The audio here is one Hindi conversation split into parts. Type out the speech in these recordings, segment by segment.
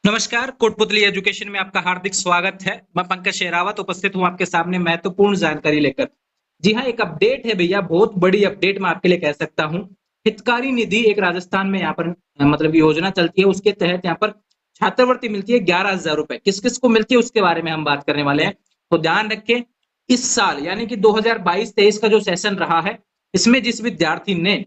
नमस्कार, कोटपुतली एजुकेशन में आपका हार्दिक स्वागत है। मैं पंकज शेरावत उपस्थित हूं आपके सामने महत्वपूर्ण जानकारी लेकर। जी हाँ, एक अपडेट है भैया, बहुत बड़ी अपडेट मैं आपके लिए कह सकता हूं। हितकारी निधि एक राजस्थान में यहाँ पर मतलब योजना चलती है, उसके तहत यहाँ पर छात्रवृत्ति मिलती है 11,000 रुपए। किस किस को मिलती है उसके बारे में हम बात करने वाले हैं। तो ध्यान रखें, इस साल यानी कि 2022-23 का जो सेशन रहा है, इसमें जिस विद्यार्थी ने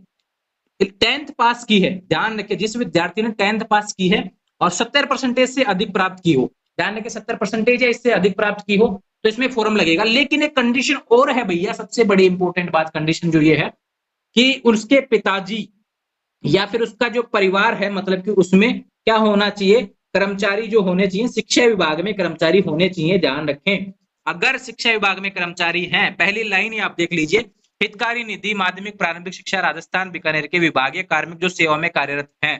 10th पास की है, ध्यान रखिए, जिस विद्यार्थी ने 10th पास की है और 70% से अधिक प्राप्त की हो, ध्यान रखिए 70% या इससे अधिक प्राप्त की हो, तो इसमें फॉर्म लगेगा। लेकिन एक कंडीशन और है भैया, सबसे बड़ी इंपॉर्टेंट बात कंडीशन जो ये है कि उसके पिताजी या फिर उसका जो परिवार है, मतलब कि उसमें क्या होना चाहिए, कर्मचारी जो होने चाहिए, शिक्षा विभाग में कर्मचारी होने चाहिए। ध्यान रखें, अगर शिक्षा विभाग में कर्मचारी हैं, पहली लाइन ही आप देख लीजिए, हितकारी निधि माध्यमिक प्रारंभिक शिक्षा राजस्थान बीकानेर के विभागीय कार्मिक जो सेवा में कार्यरत हैं।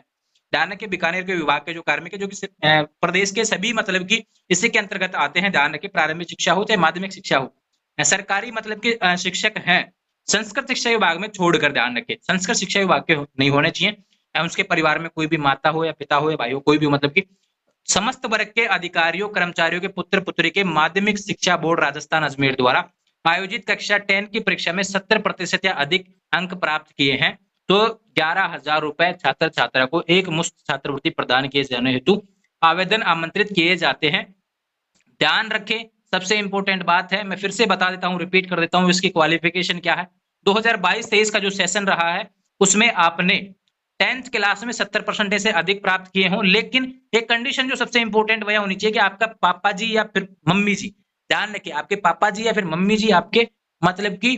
ध्यान रखिए, बीकानेर के विभाग के जो कार्मिक है, जो कि प्रदेश के सभी मतलब कि इसी के अंतर्गत आते हैं। ध्यान रखिए, प्रारंभिक शिक्षा हो चाहे माध्यमिक शिक्षा हो, सरकारी मतलब कि शिक्षक हैं, संस्कृत शिक्षा विभाग में छोड़कर। ध्यान रखिए, संस्कृत शिक्षा विभाग के नहीं होने चाहिए। उसके परिवार में कोई भी माता हो या पिता हो या भाई हो, कोई भी मतलब कि समस्त वर्ग के अधिकारियों कर्मचारियों के पुत्र पुत्री के माध्यमिक शिक्षा बोर्ड राजस्थान अजमेर द्वारा आयोजित कक्षा 10 की परीक्षा में 70% या अधिक अंक प्राप्त किए हैं तो 11,000 रुपए छात्र छात्रा को एक मुश्त छात्रवृत्ति प्रदान किए जाने हेतु आवेदन आमंत्रित किए जाते हैं। ध्यान रखें, सबसे इंपॉर्टेंट बात है, मैं फिर से बता देता हूं, रिपीट कर देता हूं, इसकी क्वालिफिकेशन क्या है। 2022-23 का जो सेशन रहा है, उसमें आपने 10th क्लास में 70% से अधिक प्राप्त किए हों, लेकिन एक कंडीशन जो सबसे इंपॉर्टेंट वह होनी चाहिए कि आपका पापा जी या फिर मम्मी जी, ध्यान रखिए, आपके पापा जी या फिर मम्मी जी आपके मतलब कि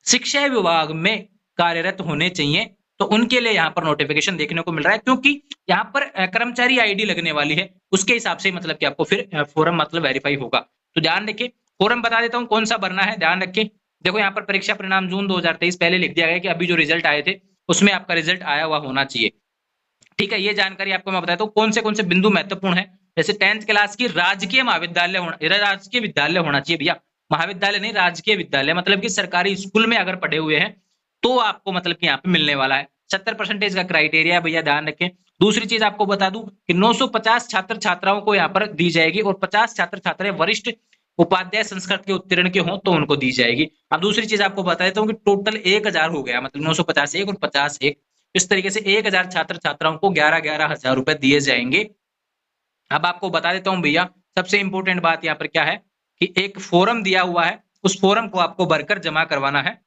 शिक्षा विभाग में कार्यरत होने चाहिए। तो उनके लिए यहाँ पर नोटिफिकेशन देखने को मिल रहा है, क्योंकि यहाँ पर कर्मचारी आईडी लगने वाली है, उसके हिसाब से मतलब कि आपको फिर फॉर्म मतलब वेरीफाई होगा। तो ध्यान रखिए, फॉर्म बता देता हूँ कौन सा भरना है। ध्यान रखिए, देखो यहाँ पर परीक्षा परिणाम जून 2023 पहले लिख दिया गया कि अभी जो रिजल्ट आए थे उसमें आपका रिजल्ट आया हुआ होना चाहिए। ठीक है, ये जानकारी आपको मैं बताता हूँ कौन से बिंदु महत्वपूर्ण है। जैसे 10th क्लास की राजकीय महाविद्यालय होना, राजकीय विद्यालय होना चाहिए भैया, महाविद्यालय नहीं, राजकीय विद्यालय, मतलब कि सरकारी स्कूल में अगर पढ़े हुए हैं तो आपको मतलब कि यहाँ पे मिलने वाला है। 70% का क्राइटेरिया भैया, ध्यान रखें। दूसरी चीज आपको बता दूं कि 950 छात्र छात्राओं को यहाँ पर दी जाएगी और 50 छात्र छात्राएं वरिष्ठ उपाध्याय संस्कृत के उत्तीर्ण के हों तो उनको दी जाएगी। अब दूसरी चीज आपको बता देता हूँ कि टोटल 1,000 हो गया, मतलब 950 एक और 50 एक, इस तरीके से 1,000 छात्र छात्राओं को 11,000 रुपए दिए जाएंगे। अब आपको बता देता हूं भैया, सबसे इंपॉर्टेंट बात यहाँ पर क्या है कि एक फॉर्म दिया हुआ है, उस फॉर्म को आपको भरकर जमा करवाना है।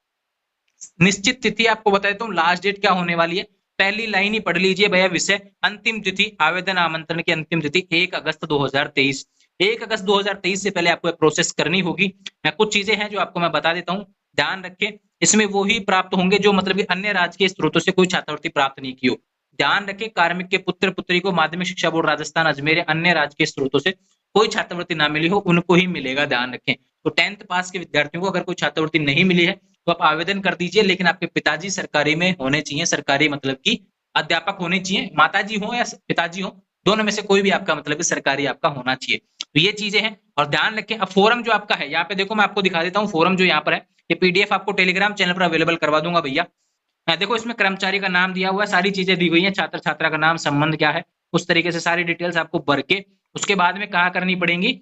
निश्चित तिथि आपको बता देता हूँ, लास्ट डेट क्या होने वाली है, पहली लाइन ही पढ़ लीजिए भैया, विषय अंतिम तिथि आवेदन आमंत्रण की अंतिम तिथि 1 अगस्त 2023। 1 अगस्त 2023 से पहले आपको प्रोसेस करनी होगी। कुछ चीजें हैं जो आपको मैं बता देता हूँ, ध्यान रखें। इसमें वो ही प्राप्त होंगे जो मतलब कि अन्य राज्य के स्रोतों से कोई छात्रवृत्ति प्राप्त नहीं की हो। ध्यान रखें, कार्मिक के पुत्र पुत्री को माध्यमिक शिक्षा बोर्ड राजस्थान अजमेर अन्य राज्य के स्रोतों से कोई छात्रवृत्ति ना मिली हो, उनको ही मिलेगा। ध्यान रखें, तो 10th पास के विद्यार्थियों को अगर कोई छात्रवृत्ति नहीं मिली है तो आप आवेदन कर दीजिए, लेकिन आपके पिताजी सरकारी में होने चाहिए, सरकारी मतलब कि अध्यापक होने चाहिए, माताजी हो या पिताजी हो, दोनों में से कोई भी आपका मतलब कि सरकारी आपका होना चाहिए। तो ये चीजें हैं, और ध्यान रखें। अब फोरम जो आपका है, यहाँ पे देखो मैं आपको दिखा देता हूँ, फोरम जो यहाँ पर है, ये पीडीएफ आपको टेलीग्राम चैनल पर अवेलेबल करवा दूंगा भैया। देखो इसमें कर्मचारी का नाम दिया हुआ है, सारी चीजें दी हुई है, छात्र छात्रा का नाम, संबंध क्या है, उस तरीके से सारी डिटेल्स आपको भर के उसके बाद में कहा करनी पड़ेगी,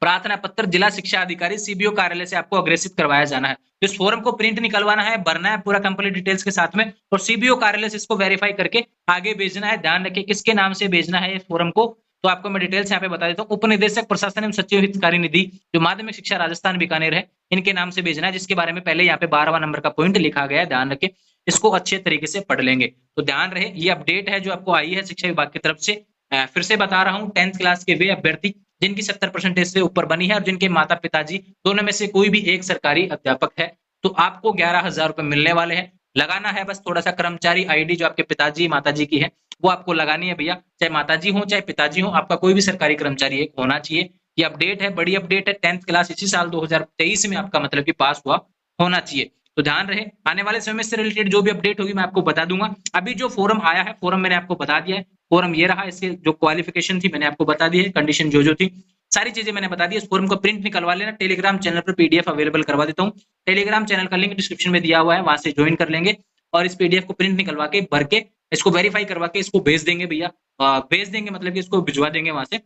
प्रार्थना पत्र जिला शिक्षा अधिकारी सीबीओ कार्यालय से आपको अग्रेसित करवाया जाना है। इस फॉर्म को प्रिंट निकलवाना है, भरना है पूरा कंप्लीट डिटेल्स के साथ में, और सीबीओ कार्यालय से इसको वेरीफाई करके आगे भेजना है। ध्यान रखिए किसके नाम से भेजना है इस फॉर्म को, तो आपको मैं डिटेल्स यहाँ पे बता देता हूँ। उप निदेशक प्रशासन एवं सचिव हितकारी निधि जो माध्यमिक शिक्षा राजस्थान बीकानेर है, इनके नाम से भेजना है, जिसके बारे में पहले यहाँ पे 12वां नंबर का पॉइंट लिखा गया है। ध्यान रखें, इसको अच्छे तरीके से पढ़ लेंगे। तो ध्यान रहे, ये अपडेट है जो आपको आई है शिक्षा विभाग की तरफ से। फिर से बता रहा हूँ, 10th क्लास के वे अभ्यर्थी जिनकी 70% से ऊपर बनी है और जिनके माता पिताजी दोनों में से कोई भी एक सरकारी अध्यापक है, तो आपको 11,000 रुपए मिलने वाले हैं। लगाना है बस थोड़ा सा कर्मचारी आईडी जो आपके पिताजी माताजी की है, वो आपको लगानी है भैया, चाहे माताजी हो चाहे पिताजी हो, आपका कोई भी सरकारी कर्मचारी एक होना चाहिए। ये अपडेट है, बड़ी अपडेट है, 10th क्लास इसी साल 2023 में आपका मतलब कि पास हुआ होना चाहिए। तो ध्यान रहे, आने वाले समय से रिलेटेड जो भी अपडेट होगी मैं आपको बता दूंगा। अभी जो फोरम आया है, फोरम मैंने आपको बता दिया है, फोरम ये रहा, इसके जो क्वालिफिकेशन थी मैंने आपको बता दी है, कंडीशन जो थी सारी चीजें मैंने बता दी। इस फोरम को प्रिंट निकलवा लेना, टेलीग्राम चैनल पर पीडीएफ अवेलेबल करवा देता हूँ, टेलीग्राम चैनल का लिंक डिस्क्रिप्शन में दिया हुआ है, वहां से ज्वाइन कर लेंगे और इस पीडीएफ को प्रिंट निकलवा के भर के इसको वेरीफाई करवा के इसको भेज देंगे भैया, भेज देंगे मतलब कि इसको भिजवा देंगे वहां से।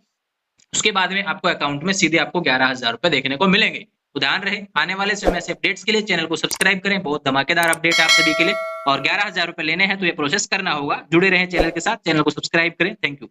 उसके बाद में आपको अकाउंट में सीधे आपको 11,000 रुपए देखने को मिलेंगे। तो ध्यान रहे, आने वाले समय से अपडेट्स के लिए चैनल को सब्सक्राइब करें, बहुत धमाकेदार अपडेट आप सभी के लिए। और 11,000 रुपए लेने हैं तो ये प्रोसेस करना होगा। जुड़े रहें चैनल के साथ, चैनल को सब्सक्राइब करें। Thank you.